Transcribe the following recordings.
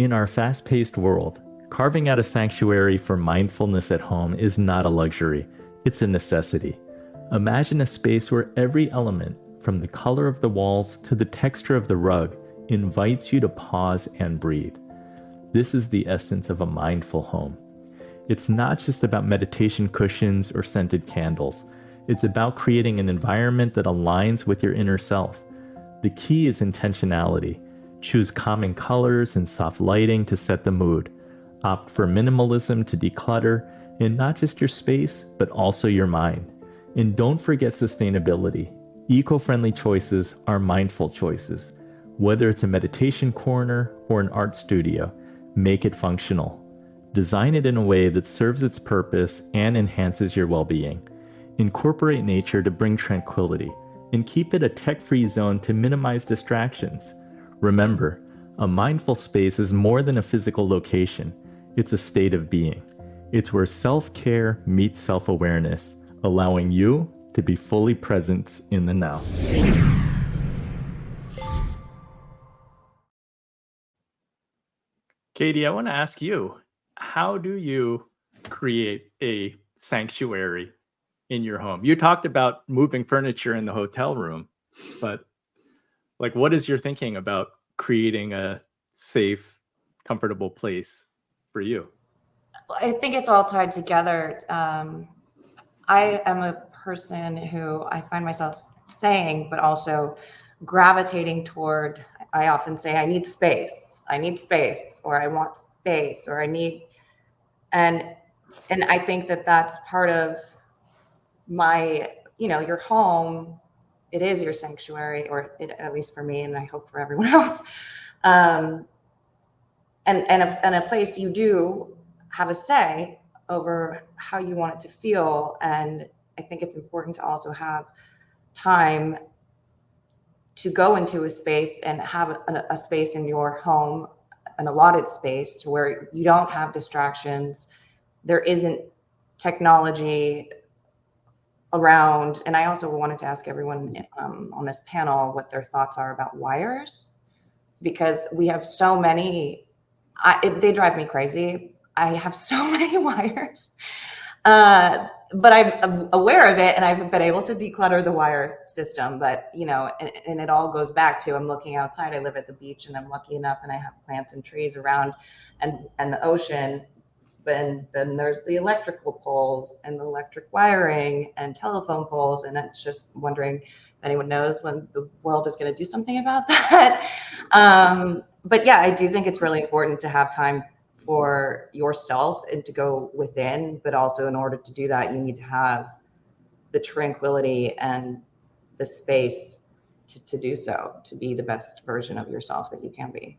In our fast-paced world, carving out a sanctuary for mindfulness at home is not a luxury, it's a necessity. Imagine a space where every element, from the color of the walls to the texture of the rug, invites you to pause and breathe. This is the essence of a mindful home. It's not just about meditation cushions or scented candles. It's about creating an environment that aligns with your inner self. The key is intentionality. Choose calming colors and soft lighting to set the mood. Opt for minimalism to declutter, and not just your space, but also your mind. And don't forget sustainability. Eco-friendly choices are mindful choices. Whether it's a meditation corner or an art studio, make it functional. Design it in a way that serves its purpose and enhances your well-being. Incorporate nature to bring tranquility, and keep it a tech-free zone to minimize distractions. Remember, a mindful space is more than a physical location. It's a state of being. It's where self-care meets self-awareness, allowing you to be fully present in the now. Katie, I want to ask you, how do you create a sanctuary in your home? You talked about moving furniture in the hotel room, but what is your thinking about creating a safe, comfortable place for you? I think it's all tied together. I am a person who I find myself saying, but also gravitating toward, I often say, I need space, or I want space, or I need, and I think that that's part of my, your home, it is your sanctuary, or at least for me, and I hope for everyone else. And a place you do have a say over how you want it to feel. And I think it's important to also have time to go into a space and have a space in your home, an allotted space to where you don't have distractions. There isn't technology around. And I also wanted to ask everyone on this panel what their thoughts are about wires, because we have so many, they drive me crazy. I have so many wires, but I'm aware of it, and I've been able to declutter the wire system. But and it all goes back to, I'm looking outside. I live at the beach, and I'm lucky enough, and I have plants and trees around, and the ocean. And then there's the electrical poles and the electric wiring and telephone poles, and it's just wondering if anyone knows when the world is going to do something about that. But yeah, I do think it's really important to have time for yourself and to go within, but also in order to do that, you need to have the tranquility and the space to do so, to be the best version of yourself that you can be.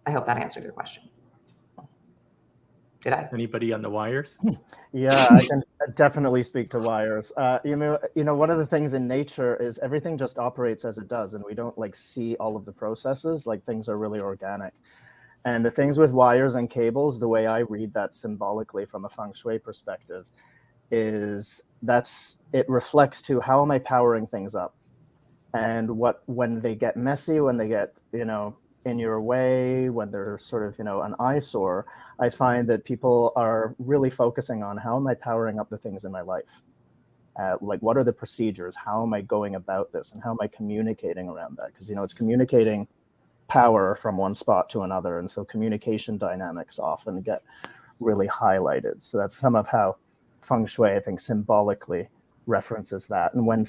I hope that answered your question. Did I? Anybody on the wires? Yeah, I can definitely speak to wires. One of the things in nature is everything just operates as it does, and we don't see all of the processes. Things are really organic. And the things with wires and cables, the way I read that symbolically from a Feng Shui perspective, is it reflects to how am I powering things up, and when they get messy, when they get in your way, when they're sort of an eyesore, I find that people are really focusing on how am I powering up the things in my life. What are the procedures? How am I going about this? And how am I communicating around that? Because, it's communicating power from one spot to another. And so communication dynamics often get really highlighted. So that's some of how Feng Shui, I think, symbolically references that. And when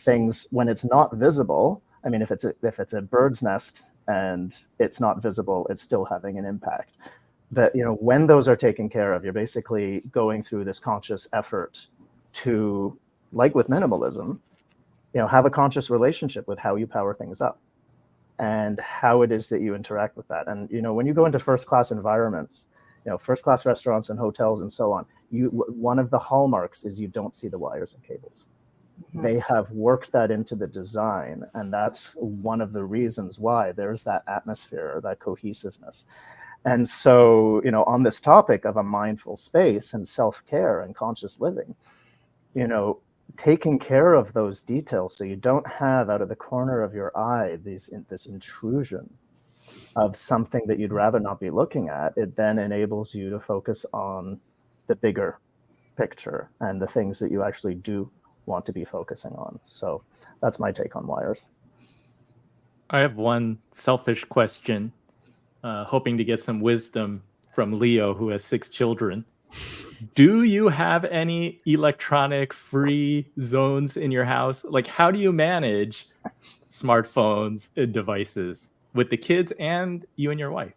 it's not visible, I mean, if it's a bird's nest and it's not visible, it's still having an impact. But, when those are taken care of, you're basically going through this conscious effort to, like with minimalism, have a conscious relationship with how you power things up and how it is that you interact with that. And, when you go into first-class environments, first-class restaurants and hotels and so on, one of the hallmarks is you don't see the wires and cables. Mm-hmm. They have worked that into the design, and that's one of the reasons why there's that atmosphere, that cohesiveness. And so, on this topic of a mindful space and self-care and conscious living, taking care of those details so you don't have out of the corner of your eye this intrusion of something that you'd rather not be looking at, it then enables you to focus on the bigger picture and the things that you actually do want to be focusing on. So that's my take on wires. I have one selfish question, hoping to get some wisdom from Leo, who has 6 children. Do you have any electronic free zones in your house? Like, how do you manage smartphones and devices with the kids and you and your wife?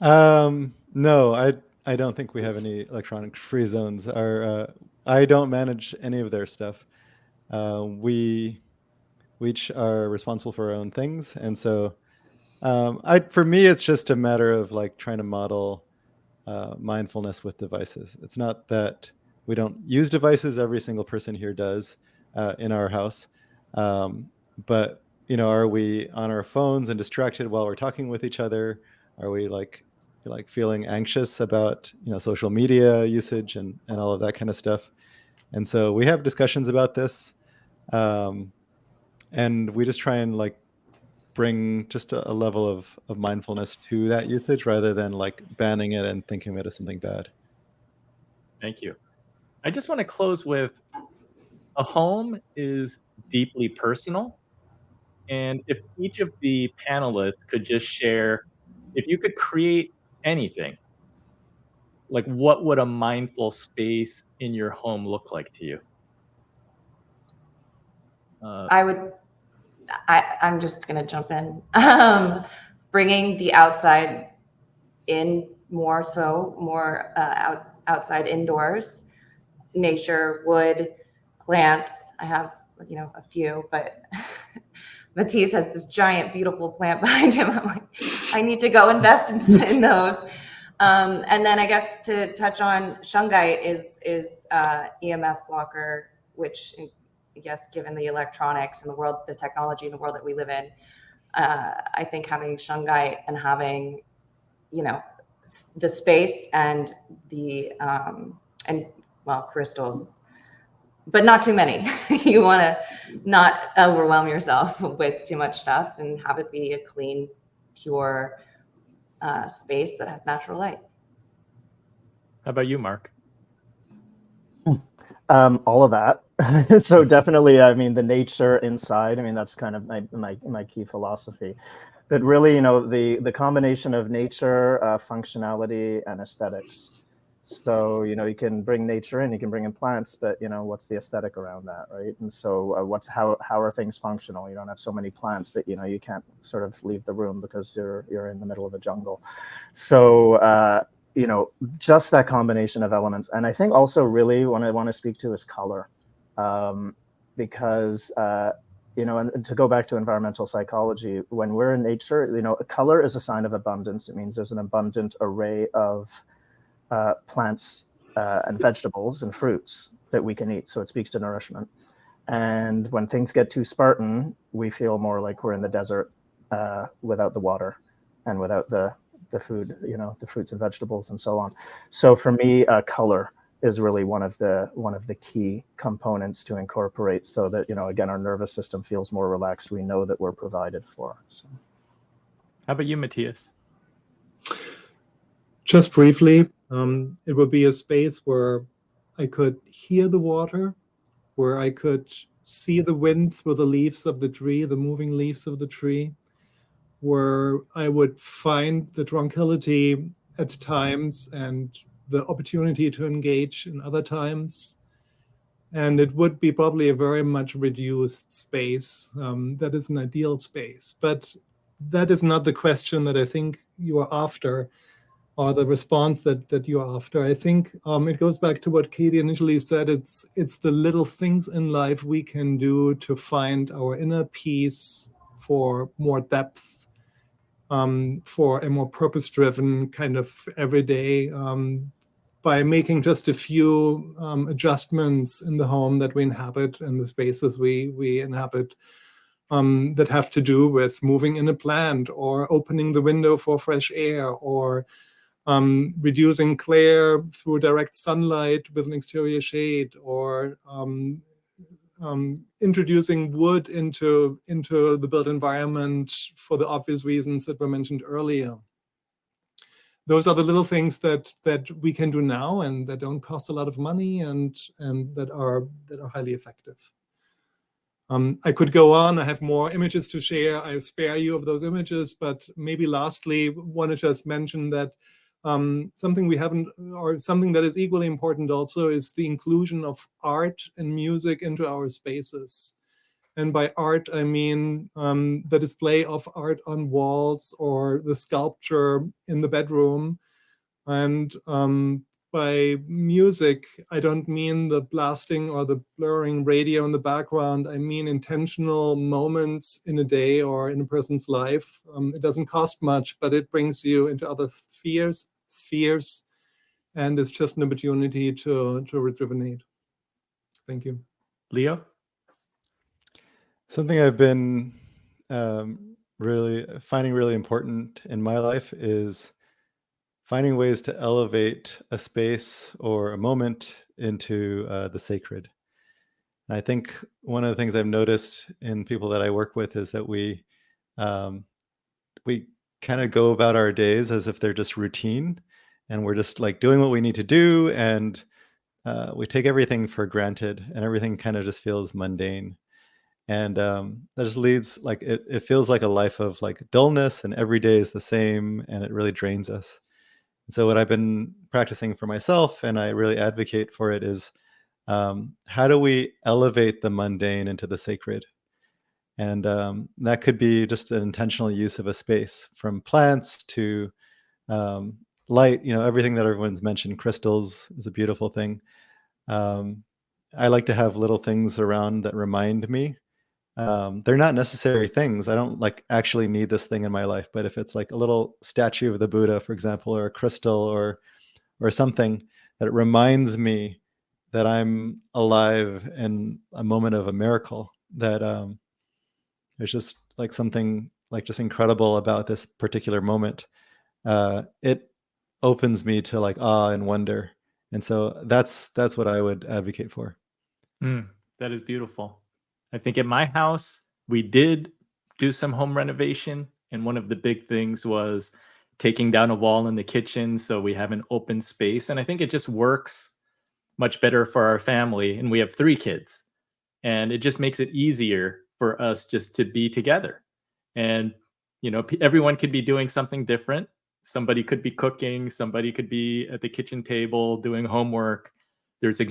No, I don't think we have any electronic free zones. I don't manage any of their stuff. We each are responsible for our own things, and so for me, it's just a matter of like trying to model mindfulness with devices. It's not that we don't use devices; every single person here does in our house. But are we on our phones and distracted while we're talking with each other? Are we like feeling anxious about social media usage and all of that kind of stuff? And so we have discussions about this, and we just try and like bring just a level of mindfulness to that usage rather than like banning it and thinking of it as something bad. Thank you. I just want to close with, a home is deeply personal. And if each of the panelists could just share, if you could create anything, like what would a mindful space in your home look like to you? I'm just going to jump in. Bringing the outside in more outside indoors, nature, wood, plants. I have, a few, but Matias has this giant, beautiful plant behind him. I'm like, I need to go invest in those. And then I guess to touch on shungite is EMF blocker, which I guess given the electronics and the technology in the world that we live in, I think having shungite and having, the space and the crystals, but not too many. You want to not overwhelm yourself with too much stuff and have it be a clean, pure space that has natural light. How about you, Mark? All of that. So definitely, the nature inside, that's kind of my key philosophy. But really, the combination of nature, functionality, and aesthetics. So, you can bring nature in, you can bring in plants, but, what's the aesthetic around that, right? And so how are things functional? You don't have so many plants that, you can't sort of leave the room because you're in the middle of a jungle. So, just that combination of elements. And I think also really what I want to speak to is color, because, and to go back to environmental psychology, when we're in nature, color is a sign of abundance. It means there's an abundant array of plants and vegetables and fruits that we can eat. So it speaks to nourishment. And when things get too Spartan, we feel more like we're in the desert without the water and without the food, the fruits and vegetables and so on. So for me, color is really one of the key components to incorporate, so that again, our nervous system feels more relaxed. We know that we're provided for. So. How about you, Matthias? Just briefly, it would be a space where I could hear the water, where I could see the wind through the leaves of the tree, the moving leaves of the tree, where I would find the tranquility at times and the opportunity to engage in other times. And it would be probably a very much reduced space. That is an ideal space. But that is not the question that I think you are after, or the response that you're after. I think it goes back to what Katie initially said. It's the little things in life we can do to find our inner peace, for more depth, for a more purpose-driven kind of everyday, by making just a few adjustments in the home that we inhabit and the spaces we inhabit, that have to do with moving in a plant, or opening the window for fresh air, or reducing glare through direct sunlight with an exterior shade, or introducing wood into the built environment for the obvious reasons that were mentioned earlier. Those are the little things that we can do now and that don't cost a lot of money and that are highly effective. I could go on. I have more images to share. I spare you of those images, but maybe lastly, want to just mention that something we haven't, or something that is equally important also, is the inclusion of art and music into our spaces. And by art, I mean the display of art on walls or the sculpture in the bedroom. And by music, I don't mean the blasting or the blurring radio in the background. I mean intentional moments in a day or in a person's life. It doesn't cost much, but it brings you into other spheres, and it's just an opportunity to rejuvenate. Thank you. Leo? Something I've been really finding really important in my life is finding ways to elevate a space or a moment into the sacred. And I think one of the things I've noticed in people that I work with is that we kind of go about our days as if they're just routine, and we're just like doing what we need to do, and we take everything for granted, and everything kind of just feels mundane. And that just leads, like, it feels like a life of like dullness, and every day is the same, and it really drains us. And so what I've been practicing for myself, and I really advocate for it, is how do we elevate the mundane into the sacred? And that could be just an intentional use of a space, from plants to light, everything that everyone's mentioned. Crystals is a beautiful thing. I like to have little things around that remind me. They're not necessary things. I don't like actually need this thing in my life, but if it's like a little statue of the Buddha, for example, or a crystal or something that reminds me that I'm alive in a moment of a miracle, that there's just like something like just incredible about this particular moment. It opens me to like awe and wonder. And so that's what I would advocate for. That is beautiful. I think at my house, we did do some home renovation. And one of the big things was taking down a wall in the kitchen so we have an open space. And I think it just works much better for our family. And we have 3 kids. And it just makes it easier for us just to be together. And, everyone could be doing something different. Somebody could be cooking. Somebody could be at the kitchen table doing homework. There's a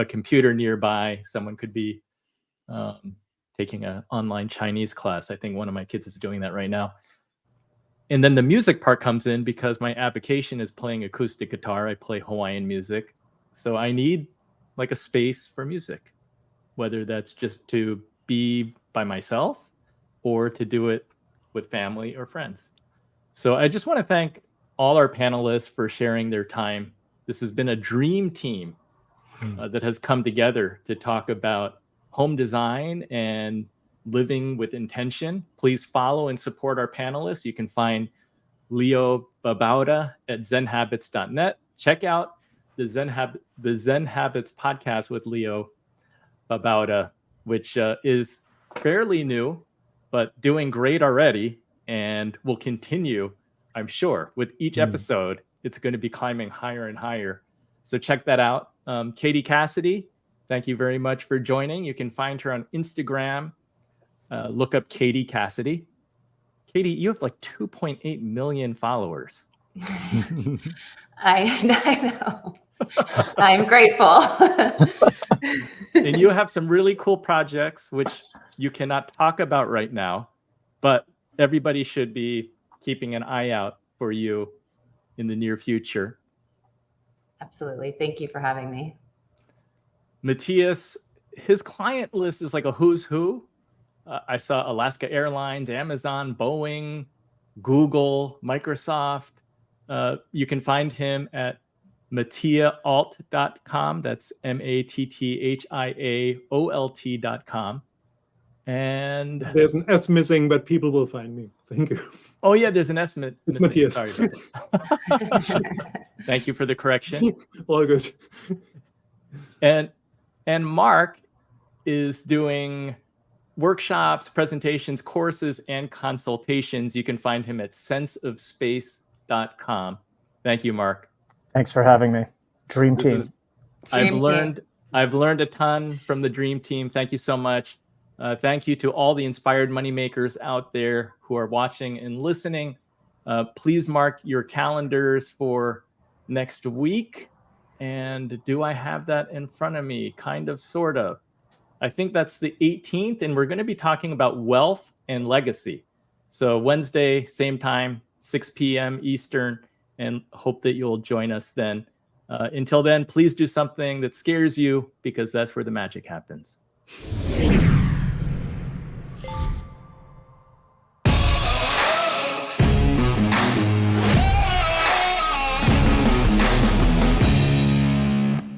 computer nearby. Someone could be taking an online Chinese class. I think one of my kids is doing that right now. And then the music part comes in because my avocation is playing acoustic guitar. I play Hawaiian music. So I need like a space for music, whether that's just to be by myself or to do it with family or friends. So I just want to thank all our panelists for sharing their time. This has been a dream team that has come together to talk about home design and living with intention. Please follow and support our panelists. You can find Leo Babauta at zenhabits.net. Check out the Zen Habits podcast with Leo Babauta, which is fairly new, but doing great already, and will continue, I'm sure. With each episode, it's going to be climbing higher and higher. So check that out. Katie Cassidy, thank you very much for joining. You can find her on Instagram. Look up Katie Cassidy. Katie, you have like 2.8 million followers. I know. I'm grateful. And you have some really cool projects, which you cannot talk about right now, but everybody should be keeping an eye out for you in the near future. Absolutely. Thank you for having me. Matthias, his client list is like a who's who. I saw Alaska Airlines, Amazon, Boeing, Google, Microsoft. You can find him at mattiaalt.com. That's MATTHIAOLT.com. And there's an S missing, but people will find me. Thank you. Oh yeah, there's an S missing. It's Matias. Sorry about that. Thank you for the correction. All good. And Mark, is doing workshops, presentations, courses, and consultations. You can find him at senseofspace.com. Thank you, Mark. Thanks for having me. Dream This team. is- I've Dream learned a ton from the Dream Team. Thank you so much. Thank you to all the inspired moneymakers out there who are watching and listening. Please mark your calendars for next week. And do I have that in front of me? Kind of, sort of. I think that's the 18th, and we're going to be talking about wealth and legacy. So Wednesday, same time, 6 p.m. Eastern, and hope that you'll join us then. Until then, please do something that scares you, because that's where the magic happens.